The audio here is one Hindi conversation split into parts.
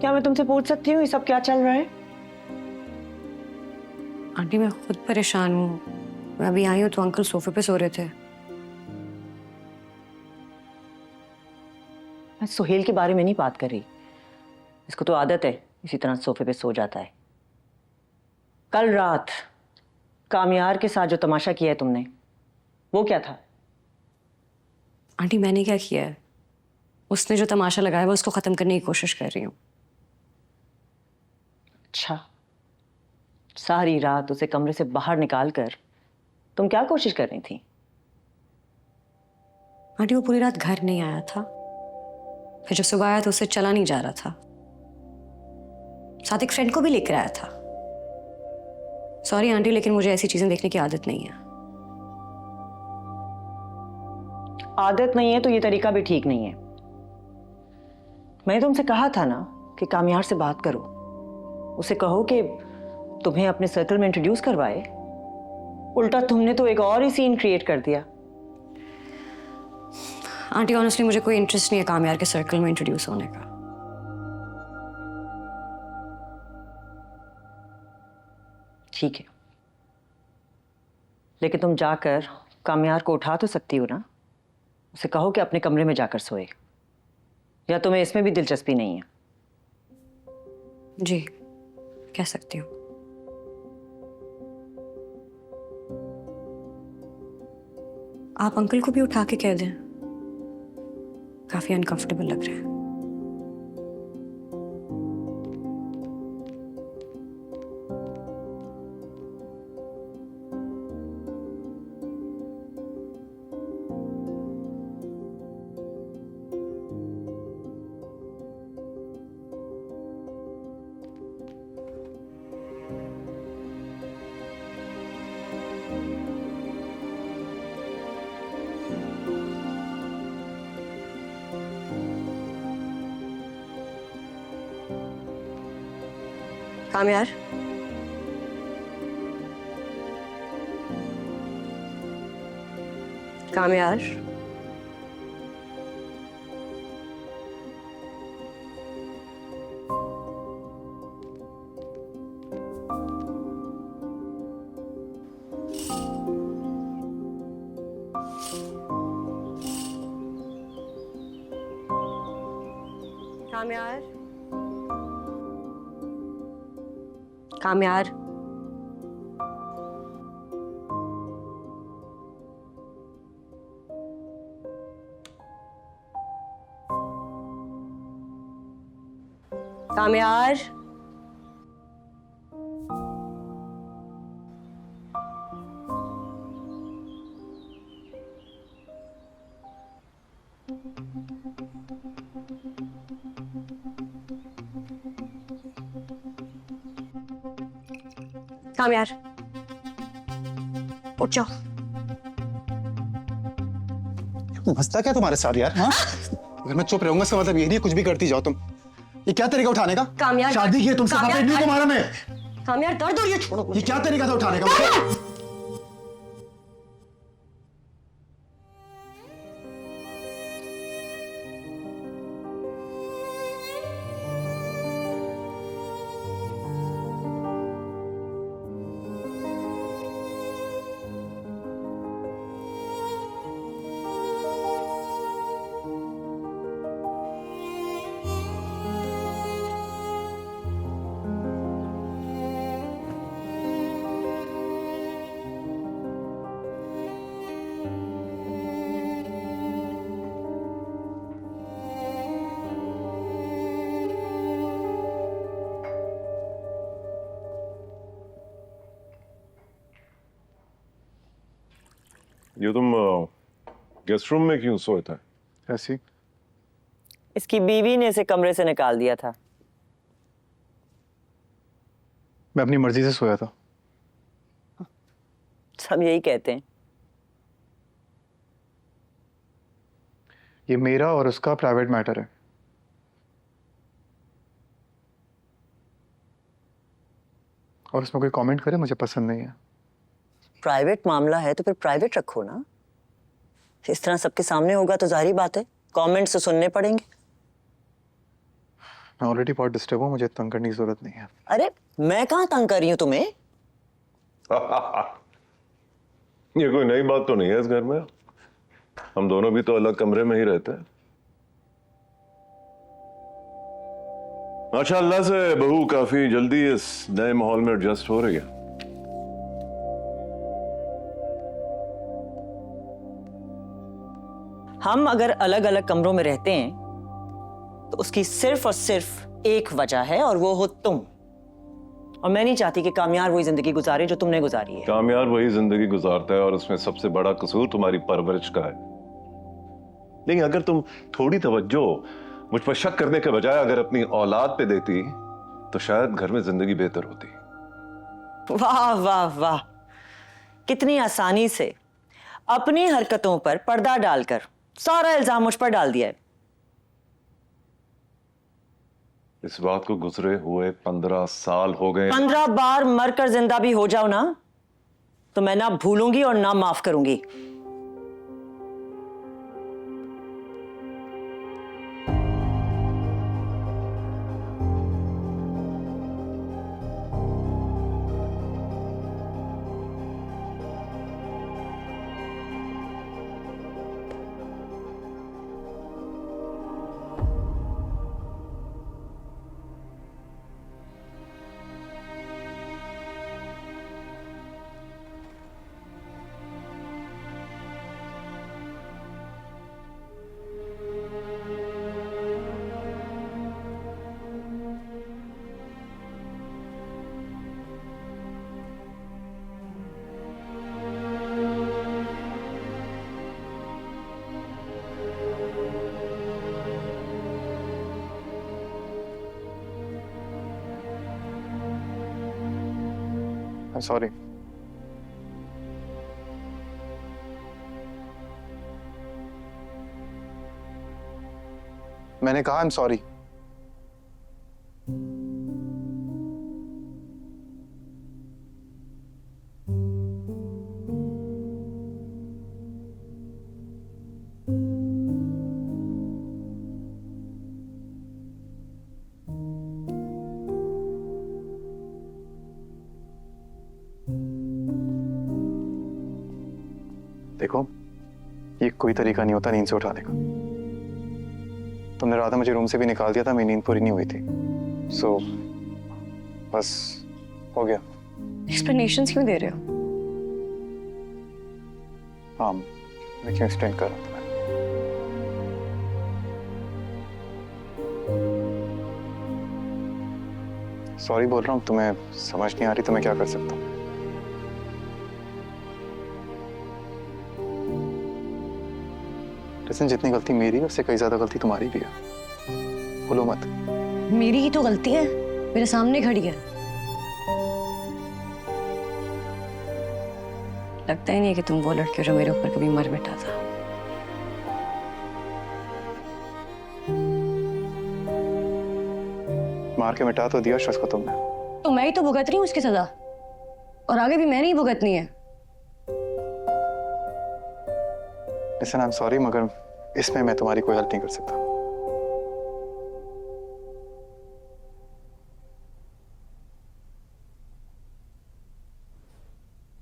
क्या मैं तुमसे पूछ सकती हूँ ये सब क्या चल रहा है? आंटी मैं खुद परेशान हूँ। मैं अभी आई हूँ तो अंकल सोफे पे सो रहे थे। मैं सुहेल के बारे में नहीं बात कर रही। इसको तो आदत है इसी तरह सोफे पे सो जाता है। कल रात कामयार के साथ जो तमाशा किया है तुमने, वो क्या था? आंटी मैंने क्या किया है? उसने जो तमाशा लगाया वो उसको खत्म करने की कोशिश कर रही हूँ। अच्छा, सारी रात उसे कमरे से बाहर निकाल कर तुम क्या कोशिश कर रही थी? आंटी वो पूरी रात घर नहीं आया था। फिर जब सुबह आया तो उससे चला नहीं जा रहा था। साथ एक फ्रेंड को भी लेकर आया था। सॉरी आंटी लेकिन मुझे ऐसी चीजें देखने की आदत नहीं है। आदत नहीं है तो ये तरीका भी ठीक नहीं है। मैंने तुमसे कहा था ना कि कामयार से बात करो, उसे कहो कि तुम्हें अपने सर्कल में इंट्रोड्यूस करवाए। उल्टा तुमने तो एक और ही सीन क्रिएट कर दिया। आंटी ऑनेस्टली मुझे कोई इंटरेस्ट नहीं है कामयार के सर्कल में इंट्रोड्यूस होने का। ठीक है, लेकिन तुम जाकर कामयार को उठा तो सकती हो ना। उसे कहो कि अपने कमरे में जाकर सोए। या तुम्हें इसमें भी दिलचस्पी नहीं है? जी कह सकती हूँ। आप अंकल को भी उठा के कह दें। काफी अनकंफर्टेबल लग रहा है। कामयार कामयार कामयार कामयार कामयार कामयार उठ जाओ। मसला क्या तुम्हारे साथ यार? हाँ, अगर मैं चुप रहूंगा इसका मतलब ये नहीं कुछ भी करती जाओ तुम। ये क्या तरीका उठाने का? कामयार शादी की है तुमसे, कामयार नहीं तुम्हारा मैं। कामयार दर्द और ये छोड़ो। ये क्या तरीका था उठाने का? ये तुम गेस्ट रूम में क्यों सोए थे? ऐसी इसकी बीवी ने इसे कमरे से निकाल दिया था। मैं अपनी मर्जी से सोया था। सब यही कहते हैं। ये मेरा और उसका प्राइवेट मैटर है। और उसमें कोई कमेंट करे मुझे पसंद नहीं है। प्राइवेट मामला है तो फिर प्राइवेट रखो ना। इस तरह सबके सामने होगा तो जाहिर बात है कमेंट्स तो सुनने पड़ेंगे। मैं ऑलरेडी बहुत डिस्टर्ब हूँ, मुझे तंग करने की जरूरत नहीं है। अरे मैं कहाँ तंग कर रही हूँ तुम्हें? ये कोई नई बात तो नहीं है इस घर में। हम दोनों भी तो अलग कमरे में ही रहते हैं। माशाअल्लाह से बहू काफी जल्दी इस नए माहौल में एडजस्ट हो रही है। हम अगर अलग अलग कमरों में रहते हैं तो उसकी सिर्फ और सिर्फ एक वजह है, और वो हो तुम। और मैं नहीं चाहती कि कामयार वही जिंदगी गुजारे जो तुमने गुजारी है। कामयार वही जिंदगी गुजारता है, और उसमें सबसे बड़ा कसूर तुम्हारी परवरिश का है। नहीं, अगर तुम थोड़ी तवज्जो मुझ पर शक करने के बजाय अगर अपनी औलाद पे देती तो शायद घर में जिंदगी बेहतर होती। वाह वाह वाह, कितनी आसानी से अपनी हरकतों पर पर्दा डालकर सारा इल्जाम मुझ पर डाल दिया है। इस बात को गुजरे हुए 15 साल हो गए। 15 बार मरकर जिंदा भी हो जाओ ना तो मैं ना भूलूंगी और ना माफ करूंगी। I'm sorry. मैंने कहा I'm sorry. देखो, ये कोई तरीका नहीं होता नींद से उठाने का। तुमने रात मुझे रूम से भी निकाल दिया था, मेरी नींद पूरी नहीं हुई थी। सो बस हो गया। एक्सप्लेनेशंस क्यों दे रहे हो? हाँ, मैं क्यों एक्सप्लेन कर रहा हूँ तुम्हें? सॉरी बोल रहा हूँ, तुम्हें समझ नहीं आ रही तो मैं क्या कर सकता हूँ? लिसन, जितनी गलती मेरी है उससे कई ज्यादा गलती तुम्हारी भी है। बोलो मत। मेरी ही तो गलती है, मेरे सामने खड़ी है। लगता ही नहीं है कि तुम वो लड़के हो जो मेरे ऊपर कभी मर मिटा था। मार के मिटा तो दिया शख्स को तुमने। तो मैं ही तो भुगत रही हूँ उसकी सजा, और आगे भी मैंने ही भुगतनी है। लिसन, आई एम सॉरी, मगर इसमें मैं तुम्हारी कोई हेल्प नहीं कर सकता।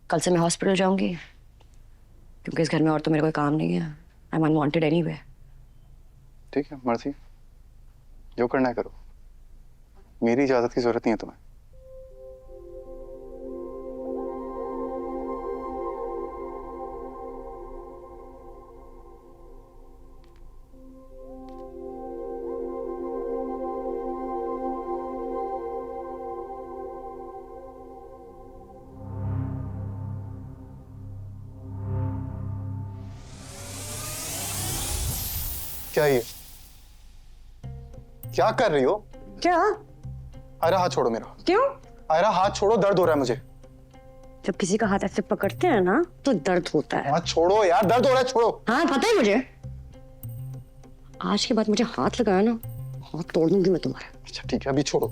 कल से मैं हॉस्पिटल जाऊंगी, क्योंकि इस घर में और तो मेरे कोई काम नहीं है। I am unwanted anyway. ठीक है, मर्जी, जो करना है करो। मेरी इजाजत की जरूरत नहीं है तुम्हें। क्या ये? क्या कर रही हो? क्या? आयरा, हाथ छोड़ो मेरा। क्यों? आयरा, हाथ छोड़ो, दर्द हो रहा है मुझे। जब किसी का हाथ ऐसे पकड़ते हैं ना तो दर्द होता है। हाथ छोड़ो यार, दर्द हो रहा है, छोड़ो। हाँ पता है मुझे। आज के बाद मुझे हाथ लगाया ना, हाथ तोड़ दूंगी मैं तुम्हारा। अच्छा ठीक है, अभी छोड़ो।